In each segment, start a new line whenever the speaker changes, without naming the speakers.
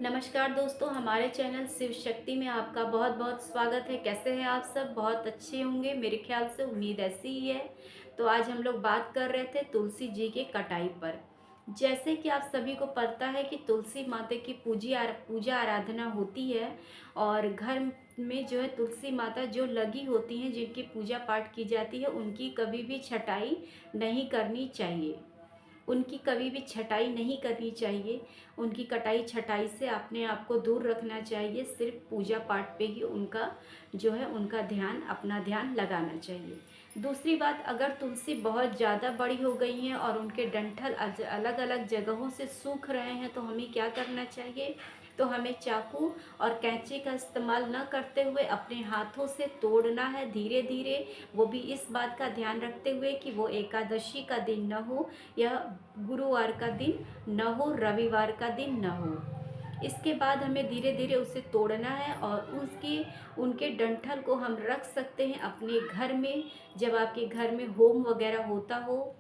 नमस्कार दोस्तों, हमारे चैनल शिव शक्ति में आपका बहुत बहुत स्वागत है। कैसे हैं आप सब? बहुत अच्छे होंगे मेरे ख्याल से, उम्मीद ऐसी ही है। तो आज हम लोग बात कर रहे थे तुलसी जी के कटाई पर। जैसे कि आप सभी को पता है कि तुलसी माता की पूजा आराधना होती है और घर में जो है तुलसी माता जो लगी होती हैं, जिनकी पूजा पाठ की जाती है, उनकी कभी भी छटाई नहीं करनी चाहिए। उनकी कभी भी छटाई नहीं करनी चाहिए। उनकी कटाई छटाई से अपने आप को दूर रखना चाहिए। सिर्फ पूजा पाठ पे ही उनका जो है उनका ध्यान, अपना ध्यान लगाना चाहिए। दूसरी बात, अगर तुलसी बहुत ज़्यादा बड़ी हो गई हैं और उनके डंठल अलग अलग जगहों से सूख रहे हैं, तो हमें क्या करना चाहिए? तो हमें चाकू और कैंची का इस्तेमाल न करते हुए अपने हाथों से तोड़ना है, धीरे धीरे। वो भी इस बात का ध्यान रखते हुए कि वो एकादशी का दिन न हो या गुरुवार का दिन न हो, रविवार का दिन न हो। इसके बाद हमें धीरे धीरे उसे तोड़ना है और उसकी उनके डंठल को हम रख सकते हैं अपने घर में। जब आपके घर में होम वगैरह होता हो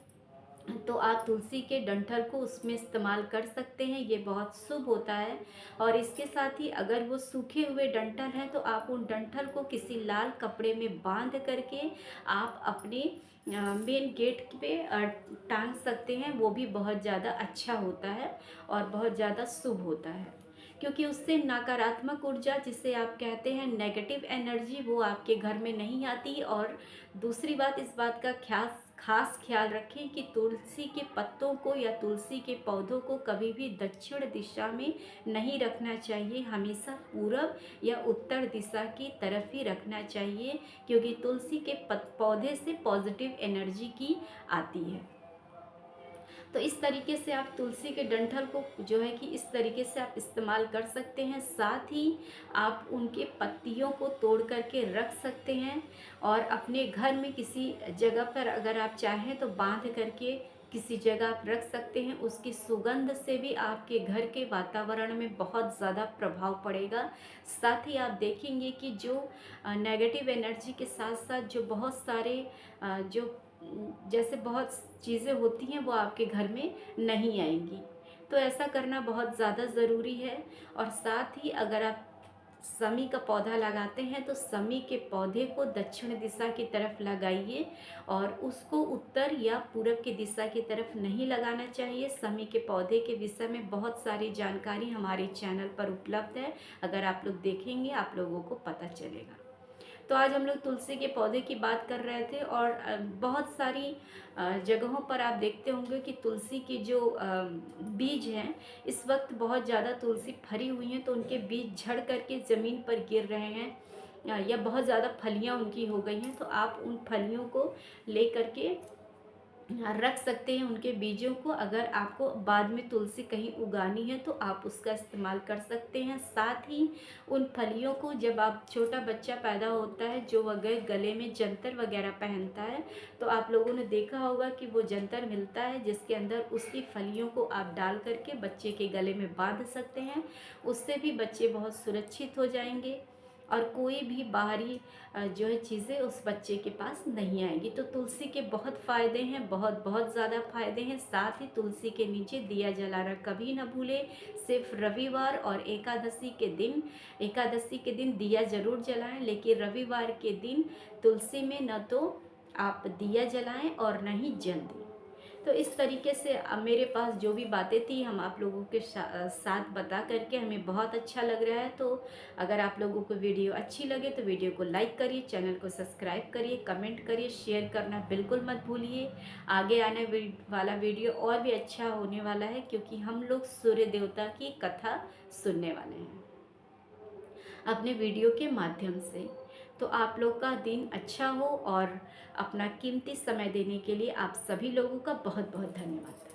तो आप तुलसी के डंठल को उसमें इस्तेमाल कर सकते हैं। ये बहुत शुभ होता है। और इसके साथ ही अगर वो सूखे हुए डंठल हैं तो आप उन डंठल को किसी लाल कपड़े में बांध करके आप अपने मेन गेट पे टांग सकते हैं। वो भी बहुत ज़्यादा अच्छा होता है और बहुत ज़्यादा शुभ होता है, क्योंकि उससे नकारात्मक ऊर्जा, जिसे आप कहते हैं नेगेटिव एनर्जी, वो आपके घर में नहीं आती। और दूसरी बात, इस बात का खास ख्याल रखें कि तुलसी के पत्तों को या तुलसी के पौधों को कभी भी दक्षिण दिशा में नहीं रखना चाहिए। हमेशा पूरब या उत्तर दिशा की तरफ ही रखना चाहिए, क्योंकि तुलसी के पौधे से पॉजिटिव एनर्जी की आती है। तो इस तरीके से आप तुलसी के डंठल को जो है कि इस तरीके से आप इस्तेमाल कर सकते हैं। साथ ही आप उनके पत्तियों को तोड़ करके रख सकते हैं और अपने घर में किसी जगह पर अगर आप चाहें तो बांध करके किसी जगह आप रख सकते हैं। उसकी सुगंध से भी आपके घर के वातावरण में बहुत ज़्यादा प्रभाव पड़ेगा। साथ ही आप देखेंगे कि जो नेगेटिव एनर्जी के साथ साथ जो बहुत सारे जो जैसे बहुत चीज़ें होती हैं वो आपके घर में नहीं आएंगी। तो ऐसा करना बहुत ज़्यादा ज़रूरी है। और साथ ही अगर आप समी का पौधा लगाते हैं तो समी के पौधे को दक्षिण दिशा की तरफ लगाइए और उसको उत्तर या पूरब की दिशा की तरफ नहीं लगाना चाहिए। समी के पौधे के विषय में बहुत सारी जानकारी हमारे चैनल पर उपलब्ध है। अगर आप लोग देखेंगे आप लोगों को पता चलेगा। तो आज हम लोग तुलसी के पौधे की बात कर रहे थे और बहुत सारी जगहों पर आप देखते होंगे कि तुलसी के जो बीज हैं, इस वक्त बहुत ज़्यादा तुलसी फरी हुई हैं तो उनके बीज झड़ करके ज़मीन पर गिर रहे हैं या बहुत ज़्यादा फलियां उनकी हो गई हैं। तो आप उन फलियों को ले करके रख सकते हैं, उनके बीजों को। अगर आपको बाद में तुलसी कहीं उगानी है तो आप उसका इस्तेमाल कर सकते हैं। साथ ही उन फलियों को, जब आप छोटा बच्चा पैदा होता है जो वगैरह गले में जंतर वगैरह पहनता है, तो आप लोगों ने देखा होगा कि वो जंतर मिलता है जिसके अंदर उसकी फलियों को आप डाल करके बच्चे के गले में बांध सकते हैं। उससे भी बच्चे बहुत सुरक्षित हो जाएंगे और कोई भी बाहरी जो है चीज़ें उस बच्चे के पास नहीं आएगी। तो तुलसी के बहुत फ़ायदे हैं, बहुत बहुत ज़्यादा फ़ायदे हैं। साथ ही तुलसी के नीचे दिया जलाना कभी ना भूलें। सिर्फ रविवार और एकादशी के दिन दिया ज़रूर जलाएं, लेकिन रविवार के दिन तुलसी में न तो आप दिया जलाएं और न ही जल दें। तो इस तरीके से मेरे पास जो भी बातें थी हम आप लोगों के साथ बता करके हमें बहुत अच्छा लग रहा है। तो अगर आप लोगों को वीडियो अच्छी लगे तो वीडियो को लाइक करिए, चैनल को सब्सक्राइब करिए, कमेंट करिए, शेयर करना बिल्कुल मत भूलिए। आगे आने वाला वीडियो और भी अच्छा होने वाला है, क्योंकि हम लोग सूर्य देवता की कथा सुनने वाले हैं अपने वीडियो के माध्यम से। तो आप लोग का दिन अच्छा हो और अपना कीमती समय देने के लिए आप सभी लोगों का बहुत बहुत धन्यवाद।